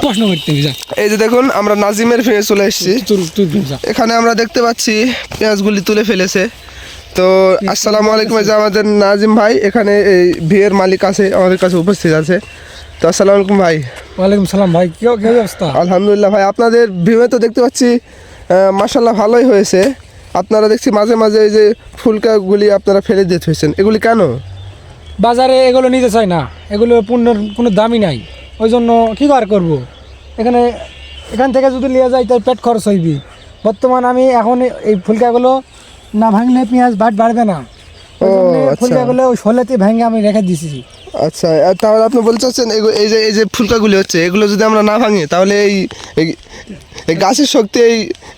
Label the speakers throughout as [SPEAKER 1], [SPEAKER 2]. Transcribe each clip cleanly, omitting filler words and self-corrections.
[SPEAKER 1] প্রশ্ন করতে যা।
[SPEAKER 2] এই যে দেখুন আমরা নাজিমের ফিরে চলে এসেছি। এখানে আমরা দেখতে পাচ্ছি পেঁয়াজগুলি তুলে ফেলেছে। তো আসসালামু আলাইকুম। এই যে আমাদের নাজিম ভাই এখানে এই ভিয়ের মালিক আছে, আমাদের কাছে উপস্থিত আছে। তো আসসালামু আলাইকুম ভাই।
[SPEAKER 1] ওয়ালাইকুম সালাম ভাই, কি অবস্থা?
[SPEAKER 2] আলহামদুলিল্লাহ ভাই। আপনাদের ভিমে তো দেখতে পাচ্ছি মাশাআল্লাহ ভালোই হয়েছে। আপনারা দেখছি মাঝে মাঝে এই যে ফুলকাগুলি আপনারা ফেলে দিতে হয়েছেন, এগুলি কেন?
[SPEAKER 1] বাজারে এগুলো নিতে চাই না, এগুলো পণ্যের কোনো দামই নাই, ওই জন্য কী করবো। এখান থেকে যদি নিয়ে যাই তার পেট খরচ হইবি। বর্তমান আমি এখন এই ফুলকাগুলো না ভাঙলে পেঁয়াজ বাড়বে না। ফুলকাগুলো ওই শোলাতে ভেঙে আমি রেখে দিছি।
[SPEAKER 2] আচ্ছা, তাহলে আপনি বলতে চাচ্ছেন এই যে ফুলকাগুলি হচ্ছে, এগুলো যদি আমরা না ভাঙি তাহলে এই গাছের শক্তি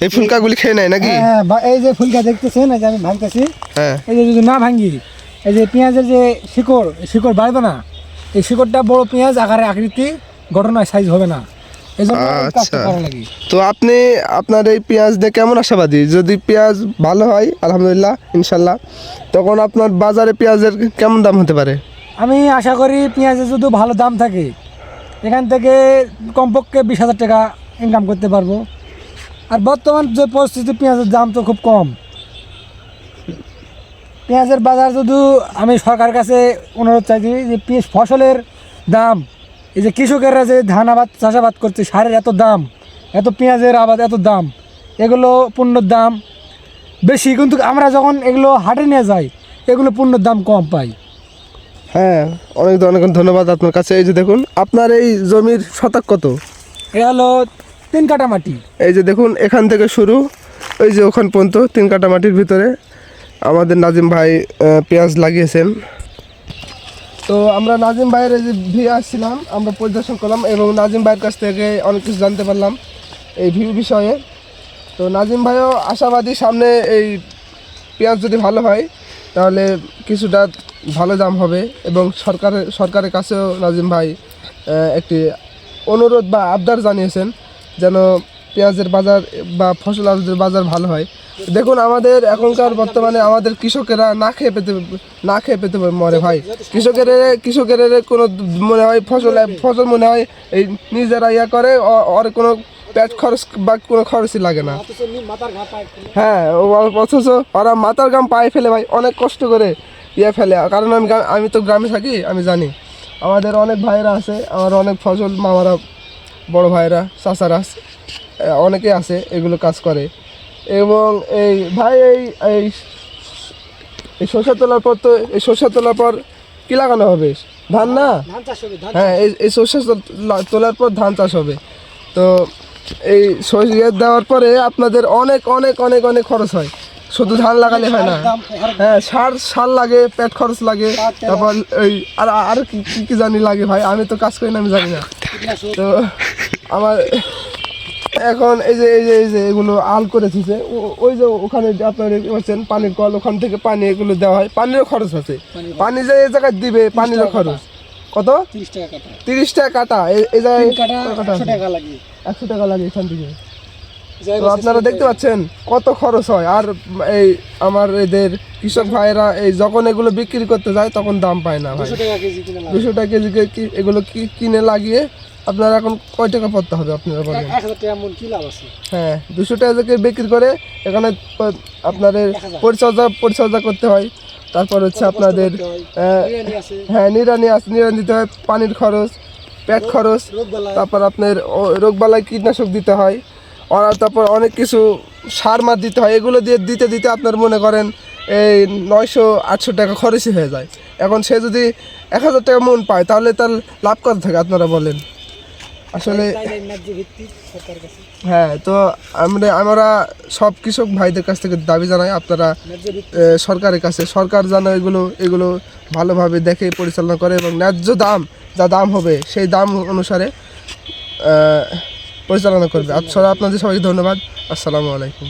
[SPEAKER 2] এই ফুলকাগুলি খেয়ে নেয় নাকি?
[SPEAKER 1] হ্যাঁ, এই যে ফুলকা দেখতেছেন, এই যে আমি ভাঙতেছি,
[SPEAKER 2] হ্যাঁ,
[SPEAKER 1] এই যে যদি না ভাঙি, এই যে পেঁয়াজের যে শিকড় বাড়বে না। এই শিকড়টা বড় পেঁয়াজ আকারে আকৃতি গঠনায় সাইজ হবে না।
[SPEAKER 2] আচ্ছা, তো আপনি আপনার এই পেঁয়াজ দিয়ে কেমন আশাবাদী? যদি পেঁয়াজ ভালো হয় আলহামদুলিল্লাহ ইনশাল্লাহ, তখন আপনার বাজারে পেঁয়াজের কেমন দাম হতে পারে?
[SPEAKER 1] আমি আশা করি পেঁয়াজের যদি ভালো দাম থাকে, এখান থেকে কমপক্ষে 20,000 টাকা ইনকাম করতে পারবো। আর বর্তমান যে পরিস্থিতি, পেঁয়াজের দাম তো খুব কম। পেঁয়াজের বাজার যদি আমি সরকারের কাছে অনুরোধ চাইছি যে ফসলের দাম, এই যে কৃষকেরা যে ধান আবাদ চাষাবাদ করছে, সারের এত দাম, এত পেঁয়াজের আবাদ এত দাম, এগুলো পণ্যের দাম বেশি, কিন্তু আমরা যখন এগুলো হাটে নিয়ে যাই এগুলো পণ্যের দাম কম পাই।
[SPEAKER 2] হ্যাঁ, অনেক অনেক ধন্যবাদ আপনার কাছে। এই যে দেখুন আপনার এই জমির শতক কত?
[SPEAKER 1] এটা হলো 3 কাঠা মাটি।
[SPEAKER 2] এই যে দেখুন এখান থেকে শুরু, ওই যে ওখান পর্যন্ত 3 কাঠা মাটির ভিতরে আমাদের নাজিম ভাই পেঁয়াজ লাগিয়েছেন। তো আমরা নাজিম ভাইয়ের এই যে ভিউ আসছিলাম, আমরা পরিদর্শন করলাম এবং নাজিম ভাইয়ের কাছ থেকে অনেক কিছু জানতে পারলাম এই ভিউ বিষয়ে। তো নাজিম ভাইও আশাবাদী, সামনে এই পেঁয়াজ যদি ভালো হয় তাহলে কিছুটা ভালো দাম হবে। এবং সরকারের কাছেও নাজিম ভাই একটি অনুরোধ বা আবদার জানিয়েছেন যেন পেঁয়াজের বাজার বা ফসল আবাদের বাজার ভালো হয়। দেখুন আমাদের এখনকার বর্তমানে আমাদের কৃষকেরা না খেয়ে পেতে মরে ভাই। কৃষকের কোনো মনে হয় ফসল মনে হয় এই নিজেরা ইয়া করে, আর কোনো পেট খরচ বা কোনো খরচই লাগে না। হ্যাঁ, অথচ ওরা মাথার ঘাম পায়ে ফেলে ভাই, অনেক কষ্ট করে ফেলে। কারণ আমি তো গ্রামে থাকি, আমি জানি। আমাদের অনেক ভাইয়েরা আছে, আমার অনেক ফসল মামারা, বড় ভাইয়েরা, চাচারা অনেকে আছে এগুলো কাজ করে। এবং এই ভাই এই সরষে তোলার পর, তো এই সরষে তোলার পর কী লাগানো হবে? ধান না? হ্যাঁ, এই সরষে তোলার পর ধান চাষ হবে। তো এই সরষে দেওয়ার পরে আপনাদের অনেক অনেক অনেক অনেক খরচ হয়, শুধু ধান লাগালে হয় না। হ্যাঁ, সার লাগে, পেট খরচ লাগে, তারপর ওই আর কি জানি লাগে ভাই, আমি তো কাজ করি না, আমি জানি না। তো আমার এখন এই যে এগুলো আল করে দিচ্ছে, ওই যে ওখানে আপনার বলছেন পানির কল, ওখান থেকে পানি এগুলো দেওয়া হয়, পানিরও খরচ আছে। পানি যে এই জায়গায় দিবে, পানিরও খরচ কত? 30 টাকা কাটা। এই জায়গায় 100 টাকা লাগে এখান থেকে। তো আপনারা দেখতে পাচ্ছেন কত খরচ হয়। আর এই আমার এদের কৃষক ভাইয়েরা এই যখন এগুলো বিক্রি করতে যায় তখন দাম পায় না ভাই। 200 টাকা কেজি এগুলো কিনে লাগিয়ে আপনারা এখন কয় টাকা পড়তে হবে আপনারা বলেন? হ্যাঁ, 200 টাকা বিক্রি করে এখানে আপনাদের পরিচর্যা করতে হয়। তারপর হচ্ছে আপনাদের হ্যাঁ নিড়ানি দিতে হয়, পানির খরচ, পেট খরচ, তারপর আপনার রোগবালাই কীটনাশক দিতে হয়, আর তারপর অনেক কিছু সার মার দিতে হয়। এগুলো দিতে আপনার মনে করেন এই 900-800 টাকা খরচই হয়ে যায়। এখন সে যদি 1000 টাকা মন পায় তাহলে তার লাভ কত থাকে আপনারা বলেন? আসলে হ্যাঁ, তো আমরা সব কৃষক ভাইদের কাছ থেকে দাবি জানাই, আপনারা সরকারের কাছে, সরকার যেন এগুলো ভালোভাবে দেখে পরিচালনা করে এবং ন্যায্য যা দাম হবে সেই দাম অনুসারে পরিচালনা করবে। আপনাদের সবাইকে ধন্যবাদ। আসসালামু আলাইকুম।